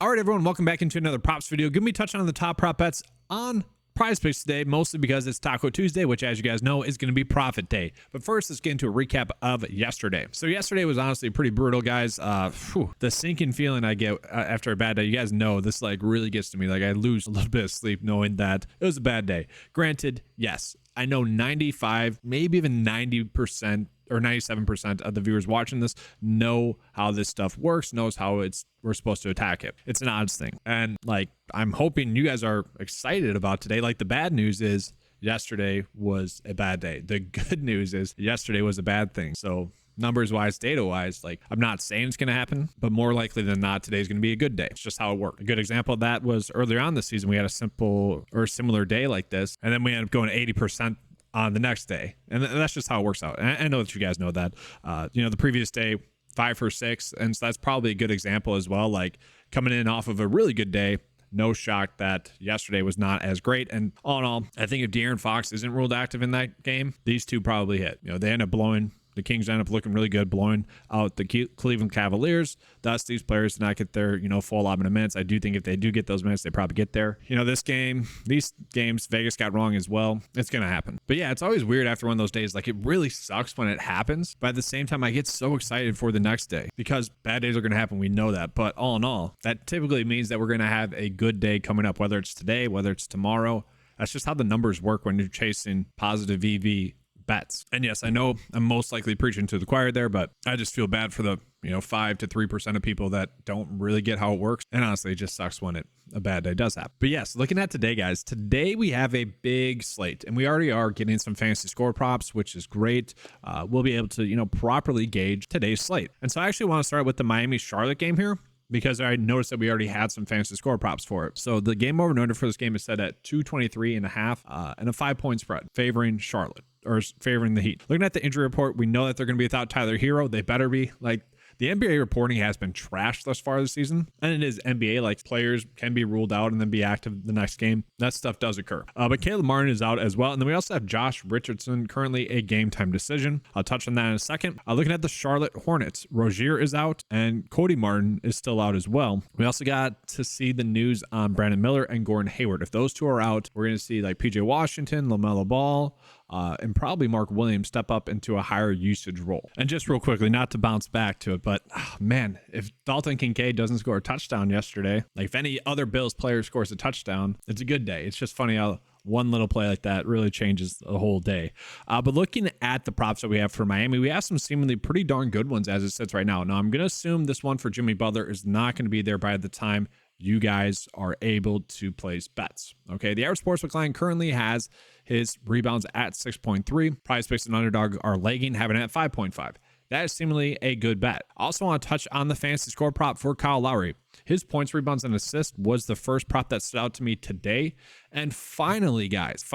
All right, everyone, welcome back into another props video. Gonna be touching on the top prop bets on PrizePicks today, mostly because it's Taco Tuesday, which, as you guys know, is going to be profit day. But first, let's get into a recap of yesterday. So yesterday was honestly pretty brutal, guys. The sinking feeling I get after a bad day, you guys know this like really gets to me. Like I lose a little bit of sleep knowing that it was a bad day. Granted, yes, I know 95, maybe even 90% or 97% of the viewers watching this know how this stuff works, knows how we're supposed to attack it. It's an odds thing. And like, I'm hoping you guys are excited about today. Like the bad news is yesterday was a bad day. The good news is yesterday was a bad thing. So numbers wise, data wise, like I'm not saying it's going to happen, but more likely than not, today's going to be a good day. It's just how it worked. A good example of that was earlier on this season, we had a simple or similar day like this, and then we ended up going 80% on the next day. And that's just how it works out. And I know that you guys know that, the previous day, 5 for 6. And so that's probably a good example as well. Like coming in off of a really good day, no shock that yesterday was not as great. And all in all, I think if De'Aaron Fox isn't ruled active in that game, these two probably hit. They end up blowing. The Kings end up looking really good, blowing out the Cleveland Cavaliers. Thus, these players did not get their, full allotment of minutes. I do think if they do get those minutes, they probably get there. This game, these games, Vegas got wrong as well. It's going to happen. But yeah, it's always weird after one of those days. Like it really sucks when it happens. But at the same time, I get so excited for the next day because bad days are going to happen. We know that. But all in all, that typically means that we're going to have a good day coming up, whether it's today, whether it's tomorrow. That's just how the numbers work when you're chasing positive EV bets. And yes, I know I'm most likely preaching to the choir there, but I just feel bad for the 5 to 3% of people that don't really get how it works. And honestly, it just sucks when a bad day does happen. But yes, looking at today, guys, today we have a big slate, and we already are getting some fantasy score props, which is great. We'll be able to properly gauge today's slate. And so I actually want to start with the Miami Charlotte game here, because I noticed that we already had some fantasy score props for it. So the game over and under for this game is set at 223.5 and a 5-point spread favoring Charlotte, or favoring the Heat. Looking at the injury report, we know that they're going to be without Tyler Hero. They better be. Like, the NBA reporting has been trashed thus far this season, and it is NBA. Like, players can be ruled out and then be active the next game. That stuff does occur. But Caleb Martin is out as well, and then we also have Josh Richardson, currently a game time decision. I'll touch on that in a second. Looking at the Charlotte Hornets, Rozier is out, and Cody Martin is still out as well. We also got to see the news on Brandon Miller and Gordon Hayward. If those two are out, we're going to see like PJ Washington, LaMelo Ball, and probably Mark Williams step up into a higher usage role. And just real quickly, not to bounce back to it, but man, if Dalton Kincaid doesn't score a touchdown yesterday, like if any other Bills player scores a touchdown, it's a good day. It's just funny how one little play like that really changes the whole day. But looking at the props that we have for Miami, we have some seemingly pretty darn good ones as it sits right now. Now, I'm going to assume this one for Jimmy Butler is not going to be there by the time you guys are able to place bets. Okay, the average sportsbook line currently has his rebounds at 6.3. PrizePicks and Underdog are lagging, having it at 5.5. That is seemingly a good bet. I also want to touch on the fantasy score prop for Kyle Lowry. His points, rebounds, and assists was the first prop that stood out to me today. And finally, guys,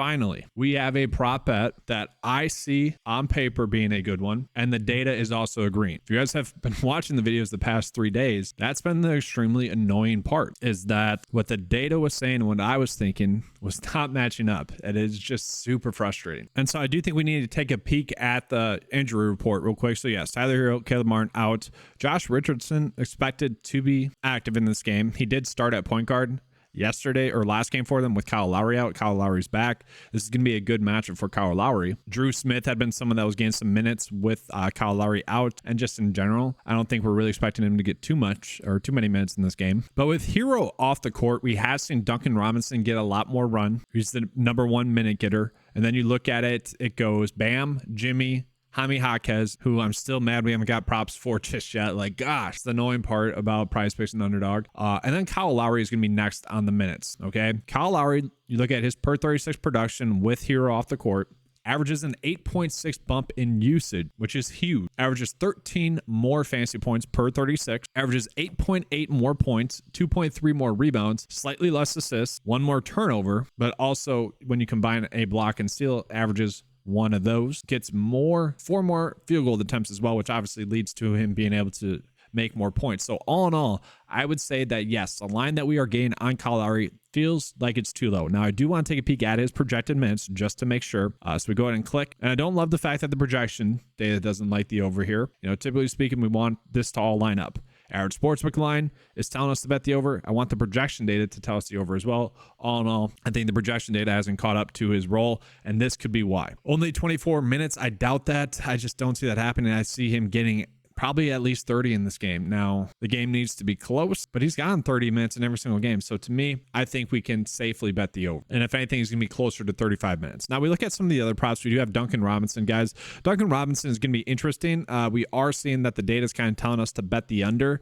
we have a prop bet that I see on paper being a good one, and the data is also agreeing. If you guys have been watching the videos the past 3 days, that's been the extremely annoying part, is that what the data was saying and what I was thinking was not matching up. It is just super frustrating. And so I do think we need to take a peek at the injury report real quick. So yes, Tyler Hero, Caleb Martin out. Josh Richardson expected to be active in this game. He did start at point guard yesterday or last game for them with Kyle Lowry out. Kyle Lowry's back. This is going to be a good matchup for Kyle Lowry. Drew Smith had been someone that was getting some minutes with Kyle Lowry out, and just in general, I don't think we're really expecting him to get too much or too many minutes in this game. But with Hero off the court, we have seen Duncan Robinson get a lot more run. He's the #1 minute getter. And then you look at it, it goes Bam, Jimmy, Jaime Jaquez, who I'm still mad we haven't got props for just yet. Like, gosh, the annoying part about PrizePicks and Underdog. And then Kyle Lowry is going to be next on the minutes, okay? Kyle Lowry, you look at his per 36 production with Hero off the court, averages an 8.6 bump in usage, which is huge. Averages 13 more fantasy points per 36. Averages 8.8 more points, 2.3 more rebounds, slightly less assists, 1 more turnover, but also when you combine a block and steal, averages 1 of those. Gets 4 more field goal attempts as well, which obviously leads to him being able to make more points. So all in all, I would say that yes, the line that we are getting on Kyle Lowry feels like it's too low. Now, I do want to take a peek at his projected minutes just to make sure. So we go ahead and click. And I don't love the fact that the projection data doesn't like the over here. Typically speaking, we want this to all line up. Average sportsbook line is telling us to bet the over. I want the projection data to tell us the over as well. All in all, I think the projection data hasn't caught up to his role, and this could be why. Only 24 minutes. I doubt that. I just don't see that happening. I see him getting probably at least 30 in this game. Now, the game needs to be close, but he's gotten 30 minutes in every single game. So to me, I think we can safely bet the over. And if anything, he's going to be closer to 35 minutes. Now, we look at some of the other props. We do have Duncan Robinson, guys. Duncan Robinson is going to be interesting. We are seeing that the data is kind of telling us to bet the under.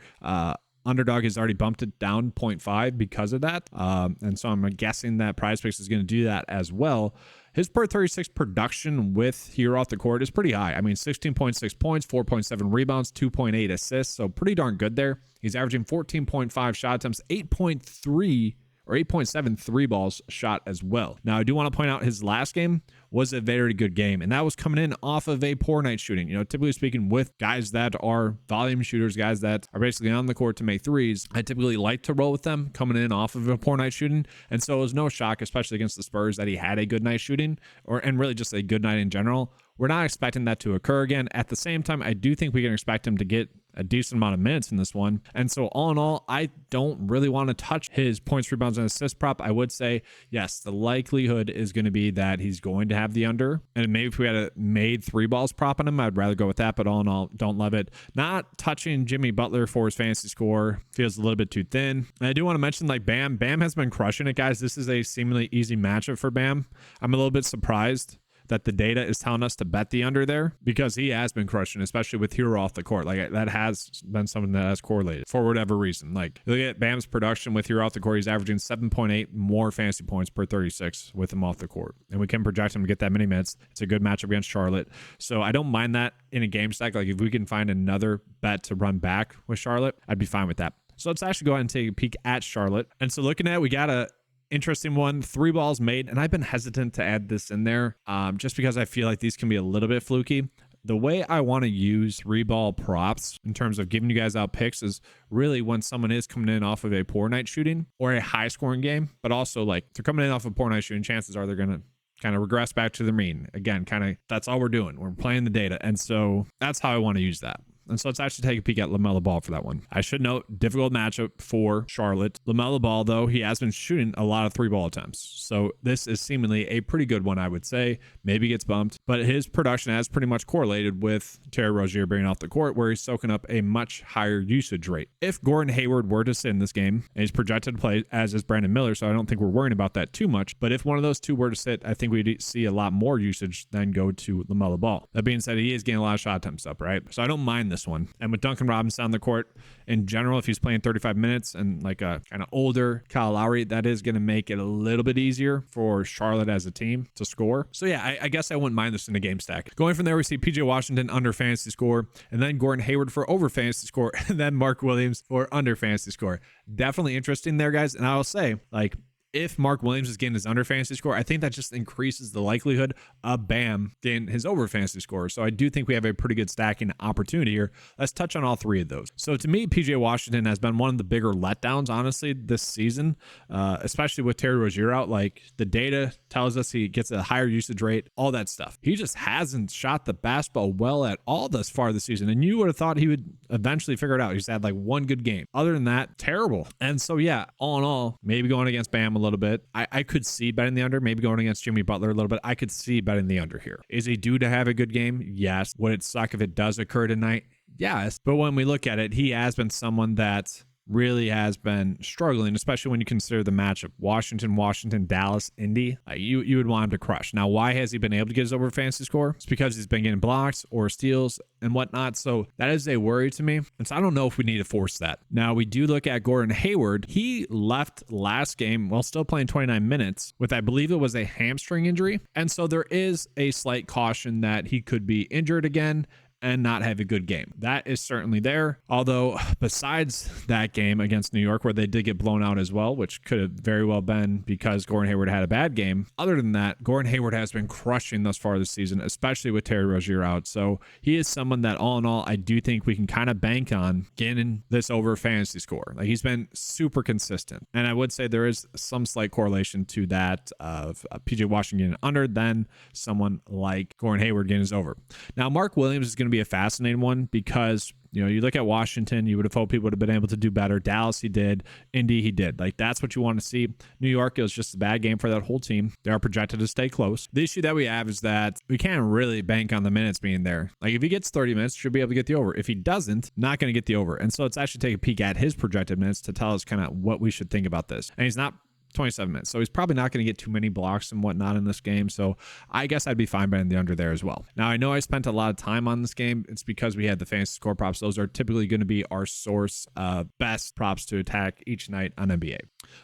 Underdog has already bumped it down 0.5 because of that. And so I'm guessing that PrizePicks is going to do that as well. His per 36 production with here off the court is pretty high. I mean, 16.6 points, 4.7 rebounds, 2.8 assists. So pretty darn good there. He's averaging 14.5 shot attempts, 8.3 or 8.7 three balls shot as well. Now, I do want to point out his last game was a very good game, and that was coming in off of a poor night shooting. You know, typically speaking, with guys that are volume shooters, guys that are basically on the court to make threes, I typically like to roll with them coming in off of a poor night shooting. And so it was no shock, especially against the Spurs, that he had a good night shooting, and really just a good night in general. We're not expecting that to occur again. At the same time, I do think we can expect him to get a decent amount of minutes in this one. And so all in all, I don't really want to touch his points, rebounds, and assist prop. I would say, yes, the likelihood is going to be that he's going to have the under. And maybe if we had a made three balls prop on him, I'd rather go with that. But all in all, don't love it. Not touching Jimmy Butler for his fantasy score feels a little bit too thin. And I do want to mention, like, Bam. Bam has been crushing it, guys. This is a seemingly easy matchup for Bam. I'm a little bit surprised that the data is telling us to bet the under there, because he has been crushing, especially with Hero off the court. Like, that has been something that has correlated for whatever reason. Like, look at Bam's production with Hero off the court. He's averaging 7.8 more fantasy points per 36 with him off the court. And we can project him to get that many minutes. It's a good matchup against Charlotte. So I don't mind that in a game stack. Like, if we can find another bet to run back with Charlotte, I'd be fine with that. So let's actually go ahead and take a peek at Charlotte. And so looking at it, we got a interesting one, three balls made, and I've been hesitant to add this in there just because I feel like these can be a little bit fluky. The way I want to use three ball props in terms of giving you guys out picks is really when someone is coming in off of a poor night shooting or a high scoring game, but also, like, if they're coming in off of poor night shooting, chances are they're going to kind of regress back to the mean. Again, kind of that's all we're doing. We're playing the data. And so that's how I want to use that. And so let's actually take a peek at LaMelo Ball for that one. I should note, difficult matchup for Charlotte. LaMelo Ball, though, he has been shooting a lot of three ball attempts. So this is seemingly a pretty good one, I would say. Maybe gets bumped, but his production has pretty much correlated with Terry Rozier being off the court, where he's soaking up a much higher usage rate. If Gordon Hayward were to sit in this game, and he's projected to play, as is Brandon Miller, so I don't think we're worrying about that too much. But if one of those two were to sit, I think we'd see a lot more usage than go to LaMelo Ball. That being said, he is getting a lot of shot attempts up, right? So I don't mind this one. And with Duncan Robinson on the court, in general, if he's playing 35 minutes and like a kind of older Kyle Lowry, that is going to make it a little bit easier for Charlotte as a team to score. So yeah, I guess I wouldn't mind this in a game stack. Going from there, we see PJ Washington under fantasy score, and then Gordon Hayward for over fantasy score, and then Mark Williams for under fantasy score. Definitely interesting there, guys. And I will say, like, if Mark Williams is getting his under fantasy score, I think that just increases the likelihood of Bam getting his over fantasy score. So I do think we have a pretty good stacking opportunity here. Let's touch on all three of those. So to me, PJ Washington has been one of the bigger letdowns, honestly, this season, especially with Terry Rozier out. Like, the data tells us he gets a higher usage rate, all that stuff. He just hasn't shot the basketball well at all thus far this season. And you would have thought he would eventually figure it out. He's had like one good game. Other than that, terrible. And so yeah, all in all, maybe going against Bam a little bit. I could see betting the under, maybe going against Jimmy Butler a little bit. I could see betting the under here. Is he due to have a good game? Yes. Would it suck if it does occur tonight? Yes. But when we look at it, he has been someone that really has been struggling, especially when you consider the matchup. Washington, Dallas, Indy. You would want him to crush. Now, why has he been able to get his over fantasy score? It's because he's been getting blocks or steals and whatnot. So that is a worry to me. And so I don't know if we need to force that. Now, we do look at Gordon Hayward. He left last game while still playing 29 minutes with, I believe it was a hamstring injury. And so there is a slight caution that he could be injured again and not have a good game. That is certainly there. Although besides that game against New York, where they did get blown out as well, which could have very well been because Gordon Hayward had a bad game. Other than that, Gordon Hayward has been crushing thus far this season, especially with Terry Rozier out. So he is someone that all in all, I do think we can kind of bank on getting this over fantasy score. Like, he's been super consistent. And I would say there is some slight correlation to that of PJ Washington getting under than someone like Gordon Hayward getting his over. Now, Mark Williams is going to be a fascinating one because, you know, you look at Washington, you would have hoped people would have been able to do better. Dallas, he did. Indy, he did. Like, that's what you want to see. New York, it was just a bad game for that whole team. They are projected to stay close. The issue that we have is that we can't really bank on the minutes being there. Like, if he gets 30 minutes, should be able to get the over. If he doesn't, not going to get the over. And so let's actually take a peek at his projected minutes to tell us kind of what we should think about this. And he's not 27 minutes. So he's probably not going to get too many blocks and whatnot in this game. So I guess I'd be fine betting the under there as well. Now, I know I spent a lot of time on this game. It's because we had the fantasy score props. Those are typically going to be our source of best props to attack each night on NBA.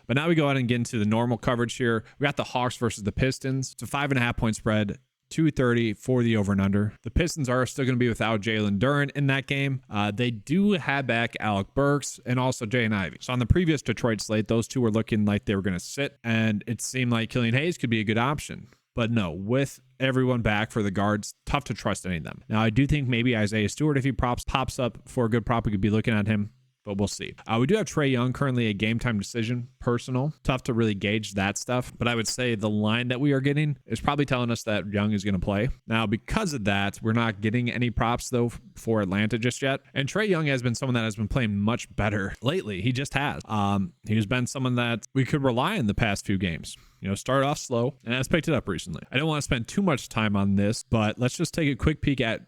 But now we go ahead and get into the normal coverage here. We got the Hawks versus the Pistons. It's a 5.5 point spread. 230 for the over and under. The Pistons are still going to be without Jalen Duren in that game. They do have back Alec Burks and also Jaden Ivey. So on the previous Detroit slate, those two were looking like they were going to sit, and it seemed like Killian Hayes could be a good option. But no, with everyone back for the guards, tough to trust any of them. Now, I do think maybe Isaiah Stewart, if he pops up for a good prop, we could be looking at him. But we'll see. We do have Trae Young currently a game time decision, personal. Tough to really gauge that stuff. But I would say the line that we are getting is probably telling us that Young is going to play. Now, because of that, we're not getting any props, though, for Atlanta just yet. And Trae Young has been someone that has been playing much better lately. He just has. He's been someone that we could rely on the past few games. You know, start off slow and has picked it up recently. I don't want to spend too much time on this, but let's just take a quick peek at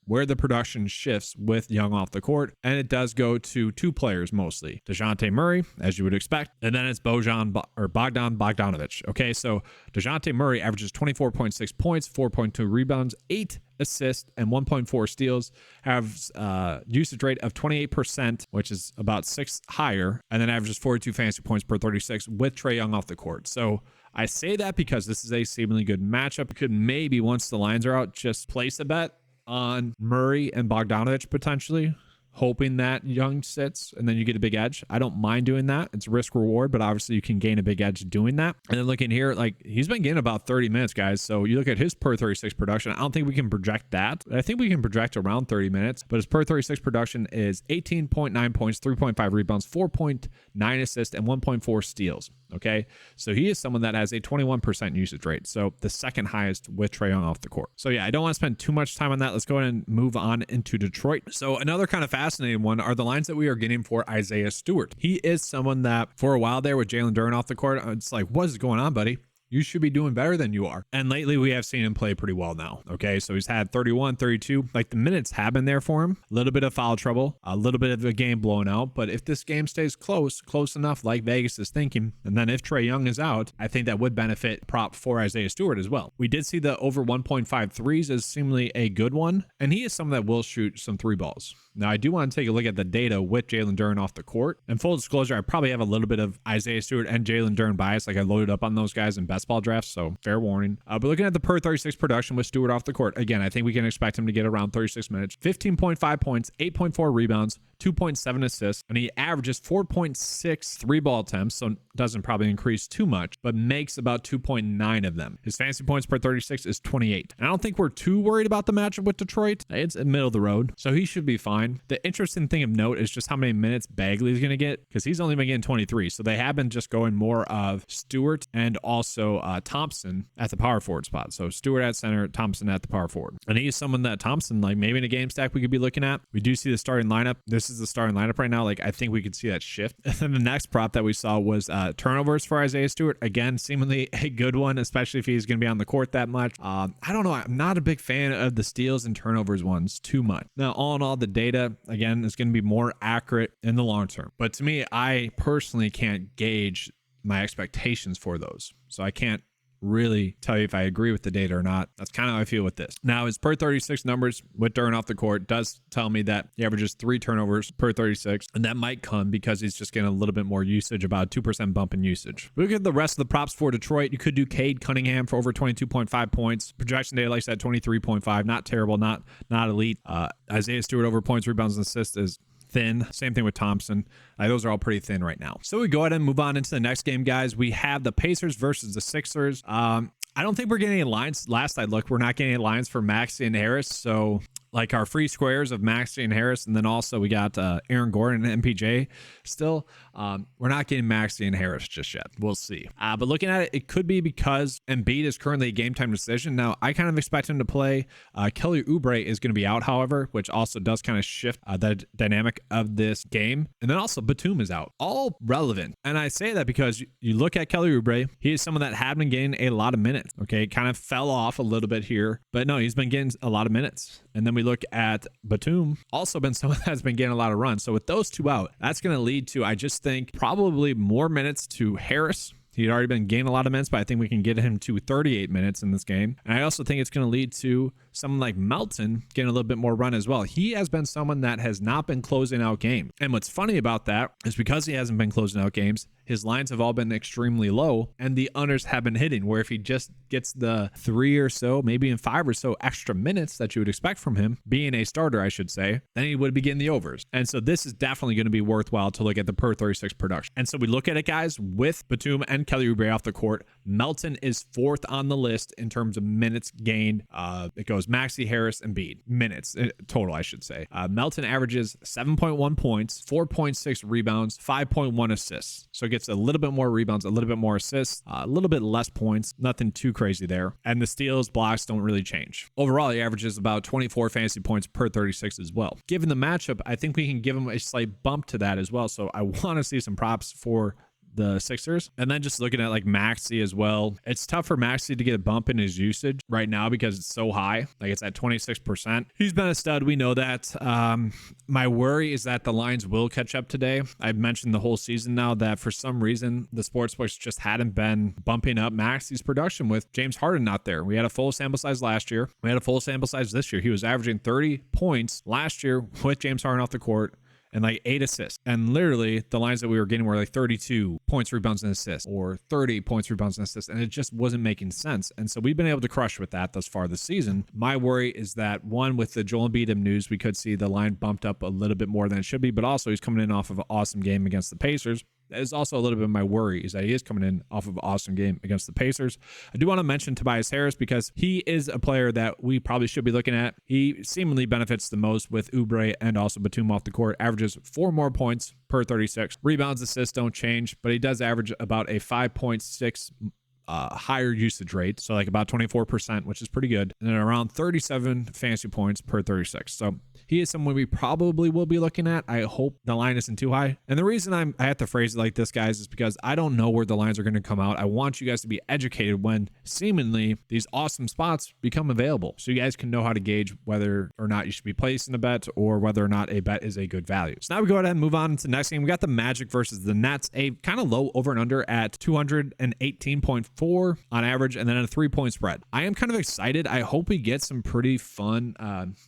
where the production shifts with Young off the court. And it does go to two players mostly. DeJounte Murray, as you would expect. And then it's Bogdan Bogdanovic. Okay, so DeJounte Murray averages 24.6 points, 4.2 rebounds, 8 assists, and 1.4 steals. Has usage rate of 28%, which is about 6 higher. And then averages 42 fantasy points per 36 with Trae Young off the court. So I say that because this is a seemingly good matchup. You could maybe, once the lines are out, just place a bet on Murray and Bogdanovic potentially, hoping that Young sits and then you get a big edge. I don't mind doing that. It's risk reward, but obviously you can gain a big edge doing that. And then looking here, like, he's been getting about 30 minutes, guys. So you look at his per 36 production. I don't think we can project that. I think we can project around 30 minutes, but his per 36 production is 18.9 points, 3.5 rebounds, 4.9 assists, and 1.4 steals. Okay, so he is someone that has a 21% usage rate, so the second highest with Trae Young off the court. So yeah, I don't want to spend too much time on that. Let's go ahead and move on into Detroit. So another kind of fascinating one are the lines that we are getting for Isaiah Stewart. He is someone that for a while there with Jalen Duren off the court, it's like, what is going on, buddy? You should be doing better than you are. And lately we have seen him play pretty well now. Okay, so he's had 31, 32. Like, the minutes have been there for him. A little bit of foul trouble, a little bit of a game blown out. But if this game stays close enough, like Vegas is thinking, and then if Trae Young is out, I think that would benefit prop for Isaiah Stewart as well. We did see the over 1.5 threes as seemingly a good one. And he is someone that will shoot some three balls. Now, I do want to take a look at the data with Jalen Duren off the court. And full disclosure, I probably have a little bit of Isaiah Stewart and Jalen Duren bias. Like, I loaded up on those guys in best ball drafts, so fair warning. But looking at the per 36 production with Stewart off the court, again, I think we can expect him to get around 36 minutes. 15.5 points, 8.4 rebounds, 2.7 assists, and he averages 4.6 three-ball attempts, so doesn't probably increase too much, but makes about 2.9 of them. His fantasy points per 36 is 28. And I don't think we're too worried about the matchup with Detroit. It's in the middle of the road, so he should be fine. The interesting thing of note is just how many minutes Bagley is going to get, because he's only been getting 23, so they have been just going more of Stewart and also Thompson at the power forward spot. So Stewart at center, Thompson at the power forward. And he's someone that Thompson, like, maybe in a game stack we could be looking at. We do see the starting lineup. This is the starting lineup right now. Like, I think we could see that shift. And then the next prop that we saw was turnovers for Isaiah Stewart. Again, seemingly a good one, especially if he's going to be on the court that much. I don't know. I'm not a big fan of the steals and turnovers ones too much. Now, all in all, the data, again, is going to be more accurate in the long term. But to me, I personally can't gauge my expectations for those. So I can't really tell you if I agree with the data or not. That's kind of how I feel with this. Now, his per 36 numbers with Duren off the court does tell me that he averages 3 turnovers per 36, and that might come because he's just getting a little bit more usage, about 2% bump in usage. Look at the rest of the props for Detroit. You could do Cade Cunningham for over 22.5 points. Projection data, like I said, 23.5. Not terrible, not elite. Isaiah Stewart over points, rebounds, and assists is thin. Same thing with Thompson. Those are all pretty thin right now. So we go ahead and move on into the next game, guys. We have the Pacers versus the Sixers. I don't think we're getting any lines. Last I looked, we're not getting any lines for Maxey and Harris. So like our free squares of Maxey and Harris, and then also we got Aaron Gordon and MPJ still. We're not getting Maxey and Harris just yet. We'll see. But looking at it, it could be because Embiid is currently a game time decision. Now, I kind of expect him to play. Kelly Oubre is going to be out, however, which also does kind of shift the dynamic of this game. And then also Batum is out. All relevant. And I say that because you look at Kelly Oubre, he is someone that had been getting a lot of minutes. Okay, kind of fell off a little bit here, but no, he's been getting a lot of minutes. And then we look at Batum, also been someone that's been getting a lot of runs. So with those two out, that's going to lead to, I just think, probably more minutes to Harris. He'd already been gaining a lot of minutes, but I think we can get him to 38 minutes in this game. And I also think it's going to lead to someone like Melton getting a little bit more run as well. He has been someone that has not been closing out games. And what's funny about that is because he hasn't been closing out games, his lines have all been extremely low and the unders have been hitting, where if he just gets the 3 or so, maybe in 5 or so extra minutes that you would expect from him, being a starter, I should say, then he would be getting the overs. And so this is definitely going to be worthwhile to look at the per 36 production. And so we look at it, guys, with Batum and Kelly Oubre off the court. Melton is 4th on the list in terms of minutes gained. It goes Maxey, Harris, and Embiid. Minutes total, I should say. Melton averages 7.1 points, 4.6 rebounds, 5.1 assists. So it gets a little bit more rebounds, a little bit more assists, a little bit less points, nothing too crazy there. And the steals, blocks don't really change. Overall, he averages about 24 fantasy points per 36 as well. Given the matchup, I think we can give him a slight bump to that as well. So I want to see some props for the Sixers. And then just looking at like Maxey as well, it's tough for Maxey to get a bump in his usage right now because it's so high. Like it's at 26%. He's been a stud. We know that. My worry is that the lines will catch up today. I've mentioned the whole season now that for some reason the sportsbooks just hadn't been bumping up Maxey's production with James Harden not there. We had a full sample size last year. We had a full sample size this year. He was averaging 30 points last year with James Harden off the court and like 8 assists. And literally the lines that we were getting were like 32 points, rebounds, and assists, or 30 points, rebounds, and assists. And it just wasn't making sense. And so we've been able to crush with that thus far this season. My worry is that one, with the Joel Embiid news, we could see the line bumped up a little bit more than it should be, but also he's coming in off of an awesome game against the Pacers. That is also a little bit of my worry, is that he is coming in off of an awesome game against the Pacers. I do want to mention Tobias Harris because he is a player that we probably should be looking at. He seemingly benefits the most with Oubre and also Batum off the court. Averages 4 more points per 36. Rebounds, assists don't change, but he does average about a 5.6 higher usage rate, so like about 24%, which is pretty good, and then around 37 fantasy points per 36. So he is someone we probably will be looking at. I hope the line isn't too high. And the reason I have to phrase it like this, guys, is because I don't know where the lines are going to come out. I want you guys to be educated when seemingly these awesome spots become available, so you guys can know how to gauge whether or not you should be placing a bet or whether or not a bet is a good value. So now we go ahead and move on to the next game. We got the Magic versus the Nets, a kind of low over and under at 218.4 on average, and then a 3-point spread. I am kind of excited. I hope we get some pretty fun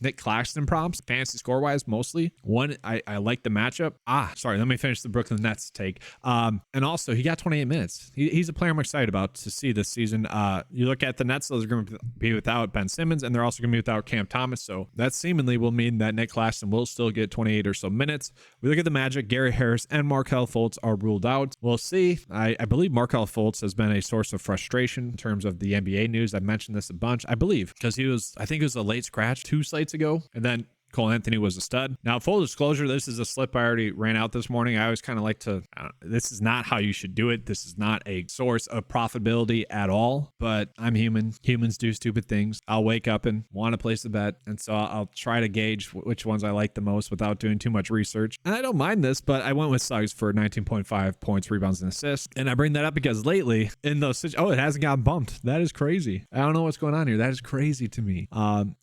Nick Claxton props, fantasy score wise mostly. One, I like the matchup. Sorry, let me finish the Brooklyn Nets take. And also he got 28 minutes. He's a player I'm excited about to see this season. You look at the Nets, those are going to be without Ben Simmons, and they're also going to be without Cam Thomas. So that seemingly will mean that Nick Claxton will still get 28 or so minutes. We look at the Magic, Gary Harris and Markelle Fultz are ruled out. We'll see. I believe Markelle Fultz has been a source of frustration in terms of the NBA news. I've mentioned this a bunch, I believe, because I think he was a late scratch 2 slates ago, and then Cole Anthony was a stud. Now, full disclosure, this is a slip I already ran out this morning. I always kind of like to, this is not how you should do it. This is not a source of profitability at all, but I'm human. Humans do stupid things. I'll wake up and want to place a bet. And so I'll try to gauge which ones I like the most without doing too much research. And I don't mind this, but I went with Suggs for 19.5 points, rebounds, and assists. And I bring that up because lately in those, it hasn't gotten bumped. That is crazy. I don't know what's going on here. That is crazy to me.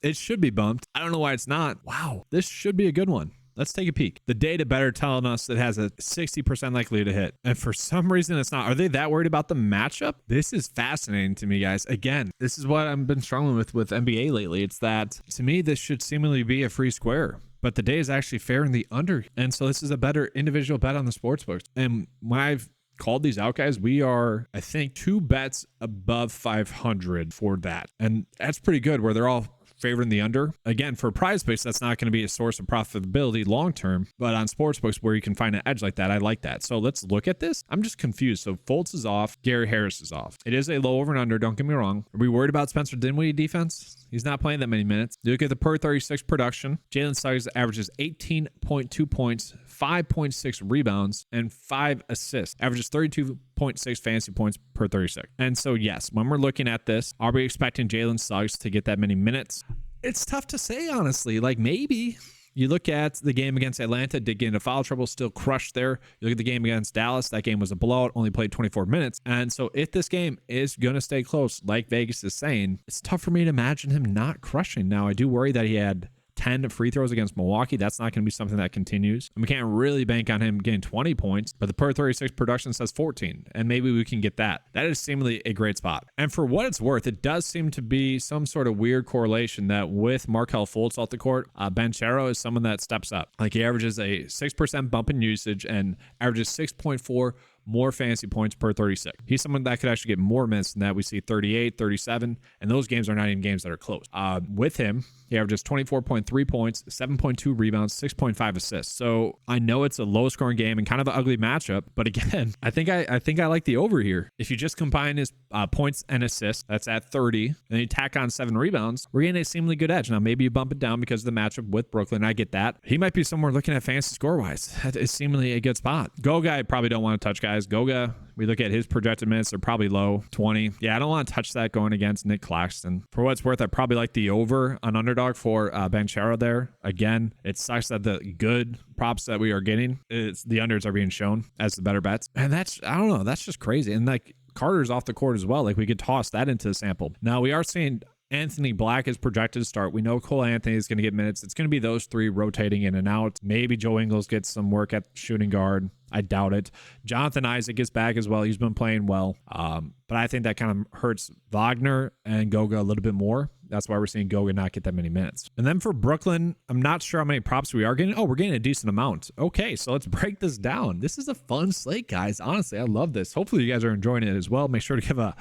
It should be bumped. I don't know why it's not. Wow, this should be a good one. Let's take a peek. The data better telling us it has a 60% likelihood to hit. And for some reason it's not. Are they that worried about the matchup? This is fascinating to me, guys. Again, this is what I've been struggling with NBA lately. It's that to me, this should seemingly be a free square, but the day is actually fair in the under. And so this is a better individual bet on the sportsbooks. And when I've called these out, guys, we are, I think, 2 bets above 500 for that. And that's pretty good, where they're all favoring the under. Again, for PrizePicks, that's not going to be a source of profitability long term, but on sportsbooks where you can find an edge like that, I like that. So let's look at this. I'm just confused. So Fultz is off, Gary Harris is off. It is a low over and under, don't get me wrong. Are we worried about Spencer Dinwiddie defense? He's not playing that many minutes. You look at the per 36 production. Jalen Suggs averages 18.2 points, 5.6 rebounds, and 5 assists. Averages 32.6 fantasy points per 36. And so, yes, when we're looking at this, are we expecting Jalen Suggs to get that many minutes? It's tough to say, honestly. Like, maybe. You look at the game against Atlanta, did get into foul trouble, still crushed there. You look at the game against Dallas, that game was a blowout, only played 24 minutes. And so if this game is going to stay close, like Vegas is saying, it's tough for me to imagine him not crushing. Now, I do worry that he had 10 free throws against Milwaukee. That's not going to be something that continues. And we can't really bank on him getting 20 points, but the per 36 production says 14, and maybe we can get that. That is seemingly a great spot. And for what it's worth, it does seem to be some sort of weird correlation that with Markelle Fultz off the court, Banchero is someone that steps up. Like he averages a 6% bump in usage and averages 6.4 more fantasy points per 36. He's someone that could actually get more minutes than that. We see 38, 37, and those games are not even games that are close. With him, he averages 24.3 points, 7.2 rebounds, 6.5 assists. So I know it's a low-scoring game and kind of an ugly matchup, but again, I think I like the over here. If you just combine his points and assists, that's at 30, and you tack on 7 rebounds, we're getting a seemingly good edge. Now, maybe you bump it down because of the matchup with Brooklyn. I get that. He might be somewhere looking at fantasy score-wise. That is seemingly a good spot. Goga, I probably don't want to touch, guys. Goga, we look at his projected minutes, they're probably low, 20. Yeah, I don't want to touch that going against Nick Claxton. For what it's worth, I probably like the over on Underdog for Banchero there. Again, it sucks that the good props that we are getting, the unders are being shown as the better bets. And that's, I don't know, that's just crazy. And like Carter's off the court as well. Like we could toss that into the sample. Now we are seeing Anthony Black is projected to start. We know Cole Anthony is going to get minutes. It's going to be those three rotating in and out. Maybe Joe Ingles gets some work at shooting guard. I doubt it. Jonathan Isaac is back as well. He's been playing well. But I think that kind of hurts Wagner and Goga a little bit more. That's why we're seeing Goga not get that many minutes. And then for Brooklyn, I'm not sure how many props we are getting. Oh, we're getting a decent amount. Okay, so let's break this down. This is a fun slate, guys. Honestly, I love this. Hopefully you guys are enjoying it as well. Make sure to give a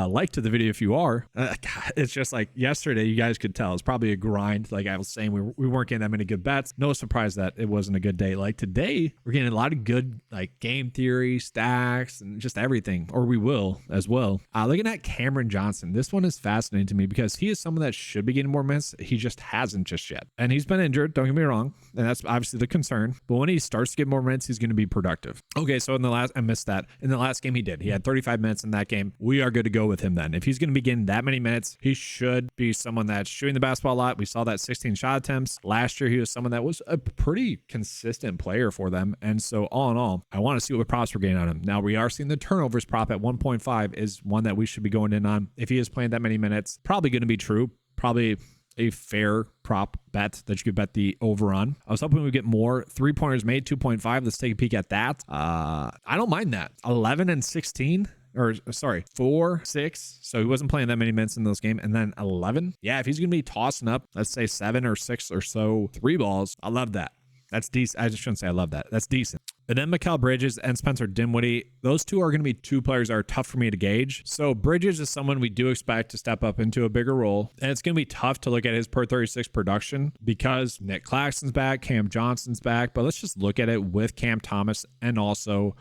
like to the video if you are. God, it's just like yesterday, you guys could tell it's probably a grind. Like I was saying, we weren't getting that many good bets. No surprise that it wasn't a good day. Like today, we're getting a lot of good like game theory, stacks, and just everything, or we will as well. Looking at Cameron Johnson, this one is fascinating to me because he is someone that should be getting more minutes. He just hasn't just yet. And he's been injured, don't get me wrong. And that's obviously the concern. But when he starts to get more minutes, he's going to be productive. Okay, so I missed that. In the last game he did. He had 35 minutes in that game. We are good to go with him then. If he's going to be getting that many minutes, he should be someone that's shooting the basketball a lot. We saw that 16 shot attempts. Last year, he was someone that was a pretty consistent player for them. And so all in all, I want to see what props we're getting on him. Now, we are seeing the turnovers prop at 1.5 is one that we should be going in on. If he is playing that many minutes, probably going to be true. Probably a fair prop bet that you could bet the over on. I was hoping we get more 3-pointers made, 2.5. Let's take a peek at that. I don't mind that. 11 and 16. Or sorry, 4, 6. So he wasn't playing that many minutes in those games. And then 11. Yeah, if he's going to be tossing up, let's say 7 or 6 or so 3 balls, I love that. That's decent. I just shouldn't say I love that. That's decent. And then Mikal Bridges and Spencer Dinwiddie, those two are going to be two players that are tough for me to gauge. So Bridges is someone we do expect to step up into a bigger role. And it's going to be tough to look at his per 36 production because Nick Claxton's back, Cam Johnson's back. But let's just look at it with Cam Thomas and also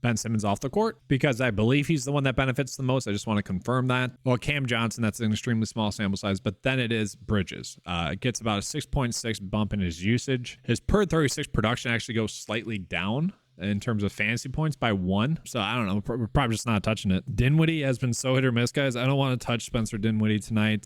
Ben Simmons off the court because I believe he's the one that benefits the most. I just want to confirm that. Well, Cam Johnson, that's an extremely small sample size, but then it is Bridges. It gets about a 6.6 bump in his usage. His per 36 production actually goes slightly down in terms of fantasy points by 1. So I don't know. We're probably just not touching it. Dinwiddie has been so hit or miss, guys. I don't want to touch Spencer Dinwiddie tonight.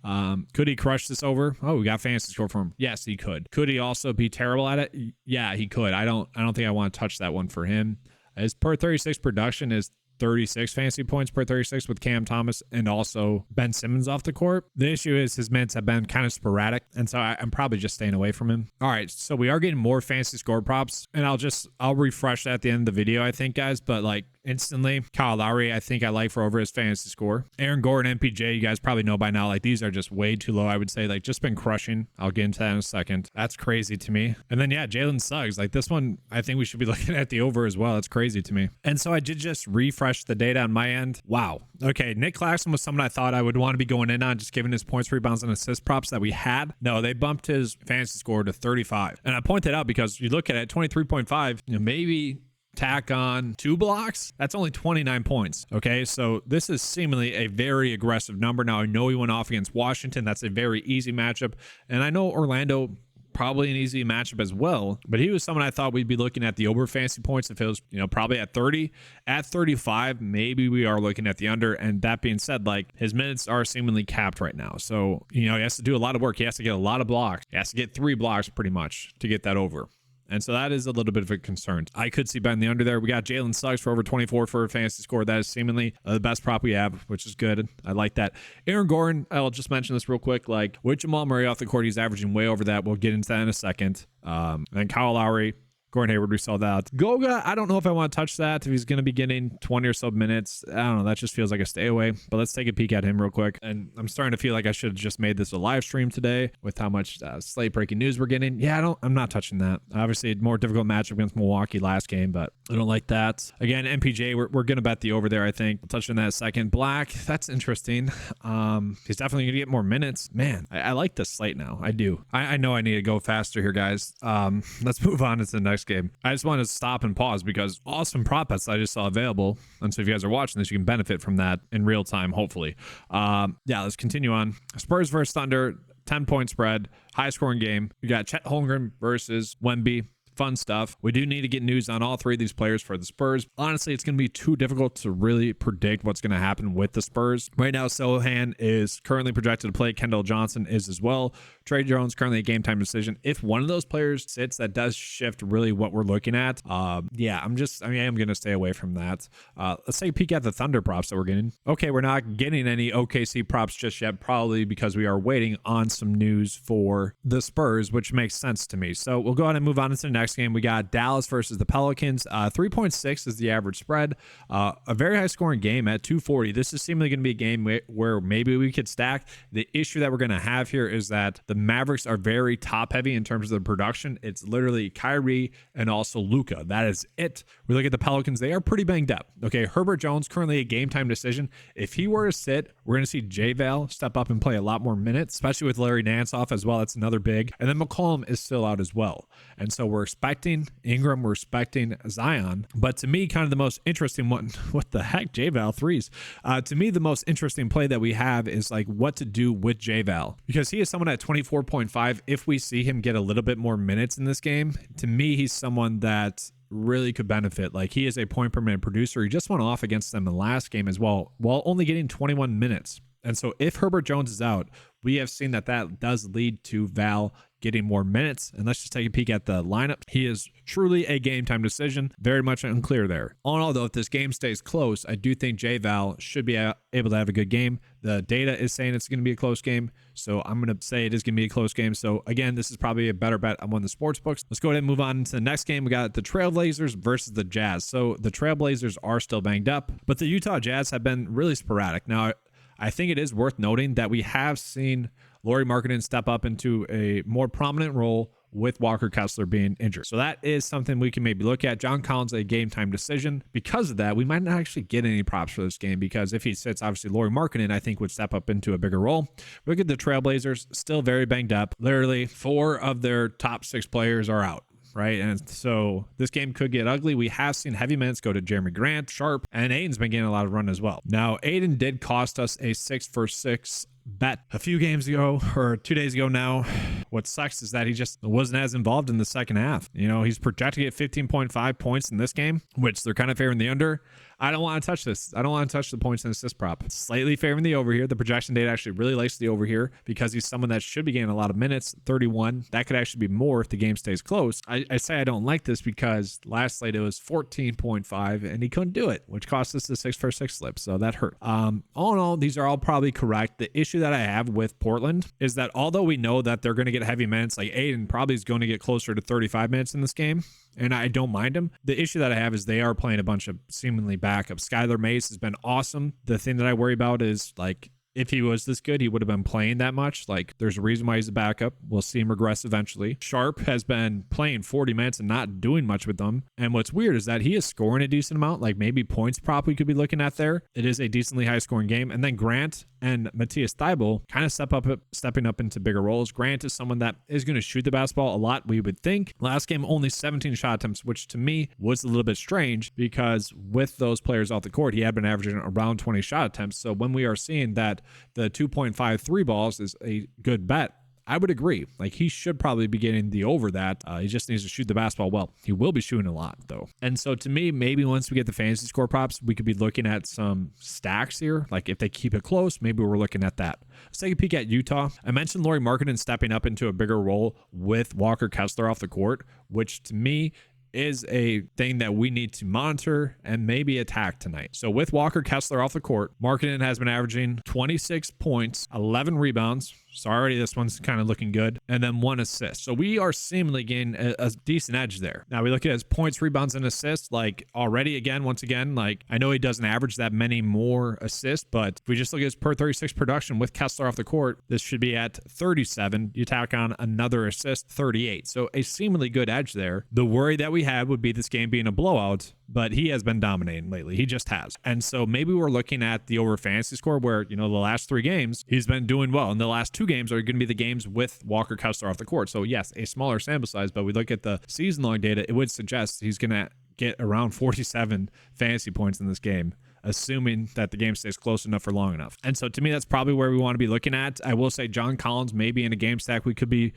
Could he crush this over? Oh, we got fantasy score from him. Yes, he could. Could he also be terrible at it? Yeah, he could. I don't think I want to touch that one for him. His per 36 production is 36 fantasy points per 36 with Cam Thomas and also Ben Simmons off the court. The issue is his minutes have been kind of sporadic, and so I'm probably just staying away from him. All right, so we are getting more fantasy score props, and I'll refresh that at the end of the video, I think, guys. But like instantly. Kyle Lowry, I think I like for over his fantasy score. Aaron Gordon, MPJ, you guys probably know by now, like these are just way too low. I would say like just been crushing. I'll get into that in a second. That's crazy to me. And then yeah, Jalen Suggs, like this one, I think we should be looking at the over as well. It's crazy to me. And so I did just refresh the data on my end. Wow. Okay, Nick Claxton was someone I thought I would want to be going in on, just given his points, rebounds, and assist props that we had. No, they bumped his fantasy score to 35. And I point that out because you look at it, 23.5, maybe tack on 2 blocks, that's only 29 points. Okay, so this is seemingly a very aggressive number. Now I know he went off against Washington. That's a very easy matchup. And I know Orlando, probably an easy matchup as well, but he was someone I thought we'd be looking at the over fantasy points if it was, probably at 30. At 35, maybe we are looking at the under. And that being said, like his minutes are seemingly capped right now. So, he has to do a lot of work. He has to get a lot of blocks. He has to get 3 blocks pretty much to get that over. And so that is a little bit of a concern. I could see betting the under there. We got Jalen Suggs for over 24 for a fantasy score. That is seemingly the best prop we have, which is good. I like that. Aaron Gordon, I'll just mention this real quick. Like with Jamal Murray off the court, he's averaging way over that. We'll get into that in a second. And Kyle Lowry, Gordon Hayward, we saw that. Goga, I don't know if I want to touch that. If he's going to be getting 20 or so minutes, I don't know. That just feels like a stay away. But let's take a peek at him real quick. And I'm starting to feel like I should have just made this a live stream today with how much slate breaking news we're getting. Yeah, I'm not touching that. Obviously, a more difficult matchup against Milwaukee last game, but I don't like that. Again, MPJ, we're going to bet the over there, I think. I'll touch on that in a second. Black, that's interesting. He's definitely going to get more minutes. Man, I like this slate now. I do. I know I need to go faster here, guys. Let's move on to the next game. I just want to stop and pause because awesome prop bets I just saw available. And so if you guys are watching this, you can benefit from that in real time, hopefully. Yeah, let's continue on. Spurs versus Thunder, 10-point spread, high scoring game. We got Chet Holmgren versus Wemby. Fun stuff. We do need to get news on all 3 of these players for the Spurs. Honestly, it's going to be too difficult to really predict what's going to happen with the Spurs. Right now, Sohan is currently projected to play. Kendall Johnson is as well. Trey Jones currently a game time decision. If one of those players sits, that does shift really what we're looking at. Yeah, I am going to stay away from that. Let's take a peek at the Thunder props that we're getting. Okay, we're not getting any OKC props just yet, probably because we are waiting on some news for the Spurs, which makes sense to me. So we'll go ahead and move on to the next game. We got Dallas versus the Pelicans. 3.6 is the average spread. A very high scoring game at 240. This is seemingly going to be a game where maybe we could stack. The issue that we're going to have here is that the Mavericks are very top heavy in terms of the production. It's literally Kyrie and also Luka. That is it. We look at the Pelicans. They are pretty banged up. Okay, Herbert Jones currently a game time decision. If he were to sit, we're going to see J-Val step up and play a lot more minutes, especially with Larry Nance off as well. That's another big. And then McCollum is still out as well. And so we're expecting Ingram, we're expecting Zion. But to me, kind of the most interesting one, what the heck, J-Val threes? To me, the most interesting play that we have is like what to do with J-Val, because he is someone at 24.5. If we see him get a little bit more minutes in this game, to me, he's someone that really could benefit. Like he is a point per minute producer. He just went off against them in the last game as well, while only getting 21 minutes. And so if Herbert Jones is out, we have seen that does lead to Val getting more minutes. And let's just take a peek at the lineup. He is truly a game time decision. Very much unclear there. All in all, though, if this game stays close, I do think J-Val should be able to have a good game. The data is saying it's going to be a close game, so I'm going to say it is going to be a close game. So again, this is probably a better bet on one of the sports books. Let's go ahead and move on to the next game. We got the Trailblazers versus the Jazz. So the Trailblazers are still banged up, but the Utah Jazz have been really sporadic. Now, I think it is worth noting that we have seen Lauri Markkanen step up into a more prominent role with Walker Kessler being injured. So that is something we can maybe look at. John Collins, a game time decision. Because of that, we might not actually get any props for this game, because if he sits, obviously Lauri Markkanen, I think, would step up into a bigger role. Look at the Trailblazers, still very banged up. Literally 4 of their top 6 players are out. Right. And so this game could get ugly. We have seen heavy minutes go to Jeremy Grant, Sharp, and Aiden's been getting a lot of run as well. Now, Aiden did cost us a 6-for-6 bet a few games ago, or 2 days ago now. What sucks is that he just wasn't as involved in the second half. You know, he's projected at 15.5 points in this game, which they're kind of favoring the under. I don't want to touch this. I don't want to touch the points and assist prop. Slightly favoring the over here. The projection data actually really likes the over here because he's someone that should be getting a lot of minutes, 31. That could actually be more if the game stays close. I say I don't like this because last slate it was 14.5 and he couldn't do it, which cost us the 6-for-6 slip. So that hurt. All in all, these are all probably correct. The issue that I have with Portland is that although we know that they're going to get heavy minutes, like Aiden probably is going to get closer to 35 minutes in this game, and I don't mind him. The issue that I have is they are playing a bunch of seemingly bad backup. Skylar Mays has been awesome. The thing that I worry about is like, if he was this good, he would have been playing that much. Like, there's a reason why he's a backup. We'll see him regress eventually. Sharp has been playing 40 minutes and not doing much with them. And what's weird is that he is scoring a decent amount, like maybe points prop we could be looking at there. It is a decently high scoring game. And then Grant and Matthias Thibault kind of stepping up into bigger roles. Grant is someone that is going to shoot the basketball a lot, we would think. Last game, only 17 shot attempts, which to me was a little bit strange because with those players off the court, he had been averaging around 20 shot attempts. So when we are seeing that the 2.53 balls is a good bet, I would agree. Like, he should probably be getting the over that. He just needs to shoot the basketball well. He will be shooting a lot, though. And so, to me, maybe once we get the fantasy score props, we could be looking at some stacks here. Like, if they keep it close, maybe we're looking at that. Let's take a peek at Utah. I mentioned Lauri Markkanen stepping up into a bigger role with Walker Kessler off the court, which, to me, is a thing that we need to monitor and maybe attack tonight. So with Walker Kessler off the court, Markkanen has been averaging 26 points, 11 rebounds. So already this one's kind of looking good. And then 1 assist. So we are seemingly getting a decent edge there. Now we look at his points, rebounds, and assists. Like already, once again, like I know he doesn't average that many more assists, but if we just look at his per 36 production with Kessler off the court, this should be at 37. You tack on another assist, 38. So a seemingly good edge there. The worry that we had would be this game being a blowout, but he has been dominating lately. He just has. And so maybe we're looking at the over fantasy score where, the last 3 games, he's been doing well. And the last 2 games are going to be the games with Walker Kessler off the court. So yes, a smaller sample size, but we look at the season-long data, it would suggest he's going to get around 47 fantasy points in this game, assuming that the game stays close enough for long enough. And so to me, that's probably where we want to be looking at. I will say John Collins maybe in a game stack we could be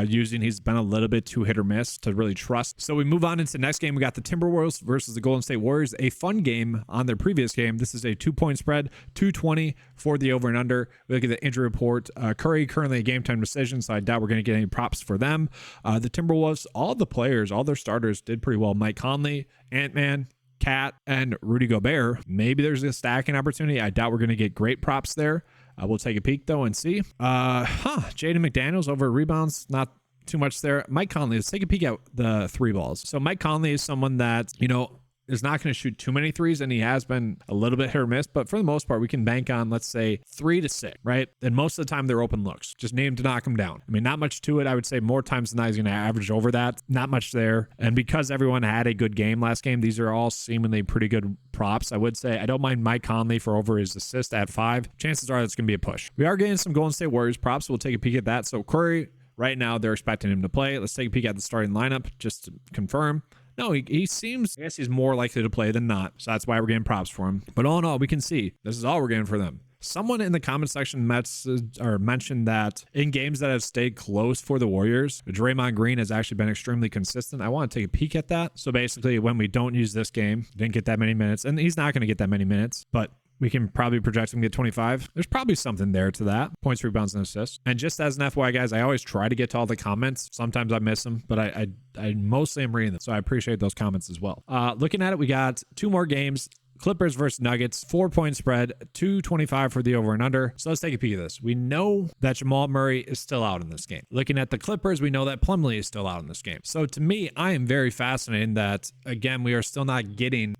using. He's been a little bit too hit or miss to really trust. So we move on into the next game. We got the Timberwolves versus the Golden State Warriors. A fun game on their previous game. This is a 2-point spread, 220 for the over and under. We look at the injury report. Curry currently a game time decision, so I doubt we're going to get any props for them. The Timberwolves, all the players, all their starters did pretty well. Mike Conley, Ant-Man, Cat, and Rudy Gobert. Maybe there's a stacking opportunity. I doubt we're going to get great props there. We'll take a peek though and see. Jaden McDaniels over rebounds, not too much there. Mike Conley, let's take a peek at the 3 balls. So Mike Conley is someone that, is not going to shoot too many threes, and he has been a little bit hit or miss, but for the most part, we can bank on, let's say, 3 to 6, right? And most of the time, they're open looks. Just need him to knock him down. I mean, not much to it. I would say more times than not, he's going to average over that. Not much there. And because everyone had a good game last game, these are all seemingly pretty good props. I would say I don't mind Mike Conley for over his assist at 5. Chances are that's going to be a push. We are getting some Golden State Warriors props. So we'll take a peek at that. So Curry, right now, they're expecting him to play. Let's take a peek at the starting lineup just to confirm. No, he seems, I guess he's more likely to play than not. So that's why we're getting props for him. But all in all, we can see this is all we're getting for them. Someone in the comment section mentioned that in games that have stayed close for the Warriors, Draymond Green has actually been extremely consistent. I want to take a peek at that. So basically, when we don't use this game, didn't get that many minutes, and he's not going to get that many minutes, but we can probably project him to get 25. There's probably something there to that. Points, rebounds, and assists. And just as an FYI, guys, I always try to get to all the comments. Sometimes I miss them, but I mostly am reading them. So I appreciate those comments as well. Looking at it, we got 2 more games. Clippers versus Nuggets, 4-point spread, 225 for the over and under. So let's take a peek at this. We know that Jamal Murray is still out in this game. Looking at the Clippers, we know that Plumlee is still out in this game. So to me, I am very fascinated that, again, we are still not getting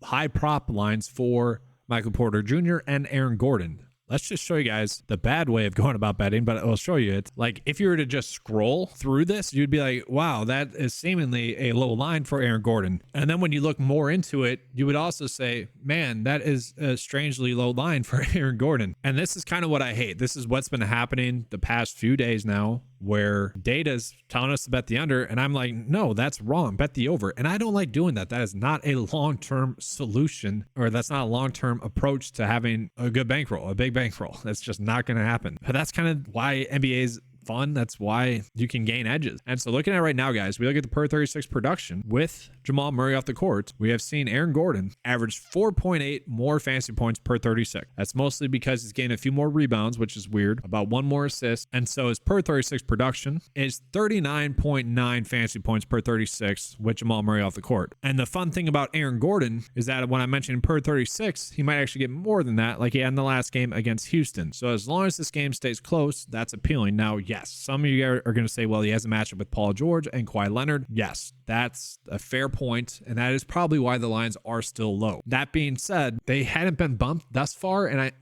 high prop lines for Michael Porter Jr. and Aaron Gordon. Let's just show you guys the bad way of going about betting, but I'll show you it. Like, if you were to just scroll through this, you'd be like, wow, that is seemingly a low line for Aaron Gordon. And then when you look more into it, you would also say, man, that is a strangely low line for Aaron Gordon. And this is kind of what I hate. This is what's been happening the past few days now, where data's telling us to bet the under, and I'm like, no, that's wrong. Bet the over. And I don't like doing that. That is not a long-term solution, or that's not a long-term approach to having a good bankroll, a big bankroll. That's just not going to happen. But that's kind of why NBA's fun. That's why you can gain edges. And so looking at it right now, guys, we look at the per 36 production with Jamal Murray off the court. We have seen Aaron Gordon average 4.8 more fantasy points per 36. That's mostly because he's gained a few more rebounds, which is weird, about 1 more assist. And so his per 36 production is 39.9 fantasy points per 36 with Jamal Murray off the court. And the fun thing about Aaron Gordon is that when I mentioned per 36, he might actually get more than that, like he had in the last game against Houston. So as long as this game stays close, that's appealing. Now, yes, Yes, some of you are going to say, well, he has a matchup with Paul George and Kawhi Leonard. Yes, that's a fair point, and that is probably why the lines are still low. That being said, they hadn't been bumped thus far, and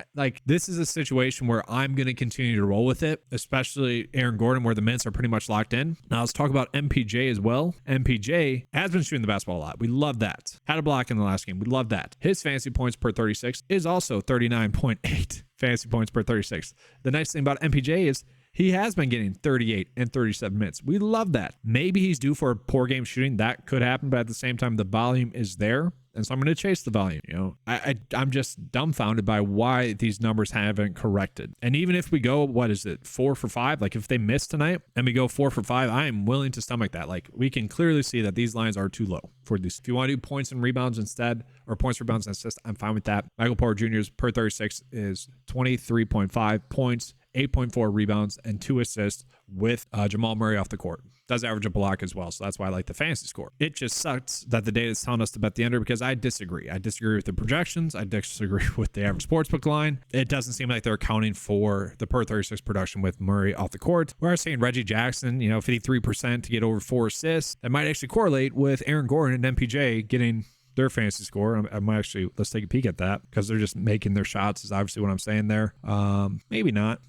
this is a situation where I'm going to continue to roll with it, especially Aaron Gordon, where the minutes are pretty much locked in. Now let's talk about MPJ as well. MPJ has been shooting the basketball a lot. We love that. Had a block in the last game. We love that. His fantasy points per 36 is also 39.8 fantasy points per 36. The nice thing about MPJ is he has been getting 38 and 37 minutes. We love that. Maybe he's due for a poor game shooting. That could happen, but at the same time, the volume is there. And so I'm going to chase the volume. I'm just dumbfounded by why these numbers haven't corrected. And even if we go, what is it, 4 for 5? Like if they miss tonight and we go 4 for 5, I am willing to stomach that. Like we can clearly see that these lines are too low for these. If you want to do points and rebounds instead, or points, rebounds, and assists, I'm fine with that. Michael Porter Jr.'s per 36 is 23.5 points, 8.4 rebounds, and 2 assists with Jamal Murray off the court. Does average a block as well, so that's why I like the fantasy score. It just sucks that the data is telling us to bet the under because I disagree. I disagree with the projections. I disagree with the average sportsbook line. It doesn't seem like they're accounting for the per 36 production with Murray off the court. We're saying Reggie Jackson, 53% to get over 4 assists. That might actually correlate with Aaron Gordon and MPJ getting their fantasy score. I might actually, let's take a peek at that because they're just making their shots is obviously what I'm saying there. Maybe not.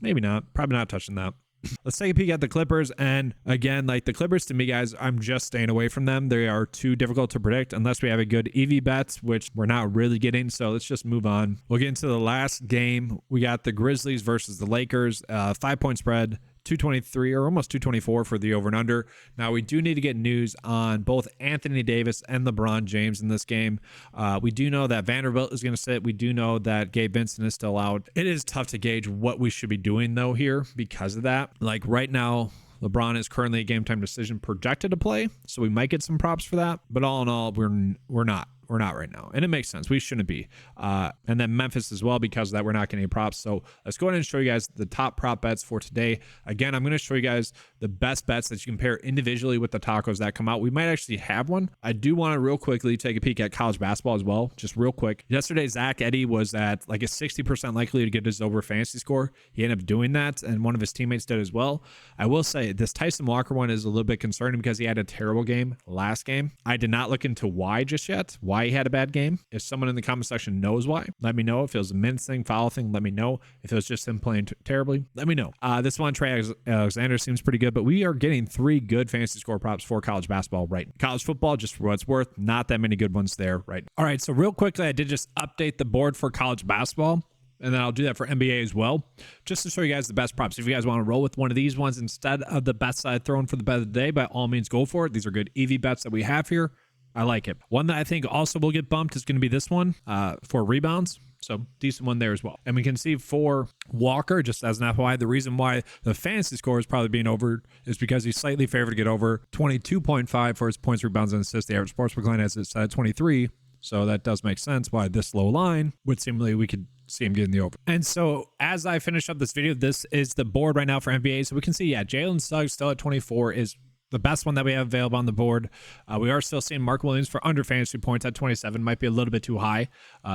Probably not touching that. Let's take a peek at the Clippers. And again, like the Clippers to me, guys, I'm just staying away from them. They are too difficult to predict unless we have a good EV bets, which we're not really getting. So let's just move on. We'll get into the last game. We got the Grizzlies versus the Lakers, 5-point spread. 223 or almost 224 for the over and under. Now we do need to get news on both Anthony Davis and LeBron James in this game. We do know that Vanderbilt is going to sit. We do know that Gabe Vincent is still out. It is tough to gauge what we should be doing though here because of that. Like right now, LeBron is currently a game time decision projected to play, so we might get some props for that. But all in all, we're not. We're not right now. And it makes sense. We shouldn't be. And then Memphis as well, because of that, we're not getting any props. So let's go ahead and show you guys the top prop bets for today. Again, I'm going to show you guys the best bets that you can pair individually with the tacos that come out. We might actually have one. I do want to real quickly take a peek at college basketball as well, just real quick. Yesterday, Zach Edey was at like a 60% likely to get his over fantasy score. He ended up doing that, and one of his teammates did as well. I will say this Tyson Walker one is a little bit concerning because he had a terrible game last game. I did not look into why just yet, why he had a bad game. If someone in the comment section knows why, let me know. If it was a minutes thing, foul thing, let me know. If it was just him playing terribly, let me know. This one, Trey Alexander, seems pretty good, but we are getting 3 good fantasy score props for college basketball right now. College football, just for what it's worth, not that many good ones there right now. All right, so real quickly, I did just update the board for college basketball. And then I'll do that for NBA as well, just to show you guys the best props. If you guys want to roll with one of these ones instead of the bets that I thrown for the bet of the day, by all means, go for it. These are good EV bets that we have here. I like it. One that I think also will get bumped is going to be this one for rebounds. So decent one there as well. And we can see for Walker, just as an FYI, the reason why the fantasy score is probably being over is because he's slightly favored to get over 22.5 for his points, rebounds, and assists. The average sportsbook line has it at 23. So that does make sense why this low line would seemingly we could see him getting the over. And so as I finish up this video, this is the board right now for NBA. So we can see, yeah, Jalen Suggs still at 24 is the best one that we have available on the board. We are still seeing Mark Williams for under fantasy points at 27. Might be a little bit too high.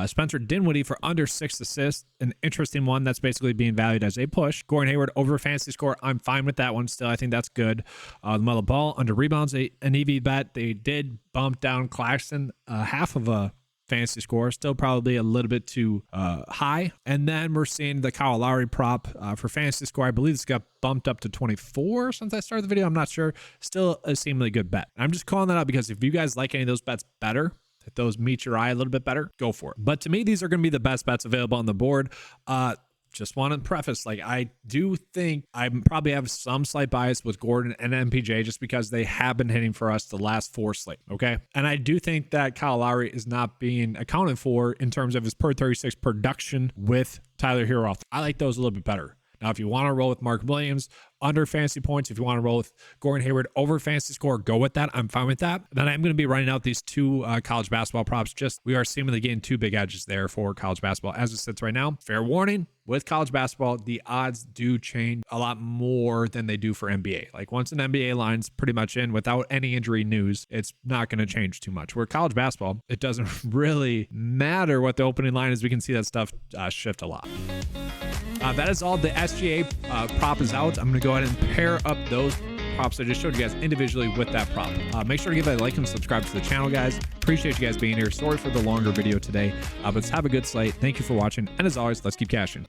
Spencer Dinwiddie for under 6 assists. An interesting one that's basically being valued as a push. Gordon Hayward over fantasy score. I'm fine with that one still. I think that's good. LaMelo Ball under rebounds, an EV bet. They did bump down Claxton half of a fantasy score, still probably a little bit too high. And then we're seeing the Kyle Lowry prop for fantasy score. I believe this got bumped up to 24 since I started the video. I'm not sure. Still a seemingly good bet. I'm just calling that out because if you guys like any of those bets better, if those meet your eye a little bit better, go for it. But to me, these are going to be the best bets available on the board. Just want to preface, like, I do think I probably have some slight bias with Gordon and MPJ just because they have been hitting for us the last 4 slate, okay? And I do think that Kyle Lowry is not being accounted for in terms of his per 36 production with Tyler Hero off. I like those a little bit better. Now, if you want to roll with Mark Williams under fantasy points, if you want to roll with Gordon Hayward over fantasy score, go with that. I'm fine with that. Then I'm going to be running out these 2 college basketball props. Just we are seemingly getting 2 big edges there for college basketball as it sits right now. Fair warning, with college basketball, the odds do change a lot more than they do for NBA. Like once an NBA line's pretty much in without any injury news, it's not going to change too much. Where college basketball, it doesn't really matter what the opening line is. We can see that stuff shift a lot. That is all. The SGA prop is out. I'm going to go ahead and pair up those props I just showed you guys individually with that prop. Make sure to give a like and subscribe to the channel, guys. Appreciate you guys being here. Sorry for the longer video today, but have a good slate. Thank you for watching, and as always, let's keep cashing.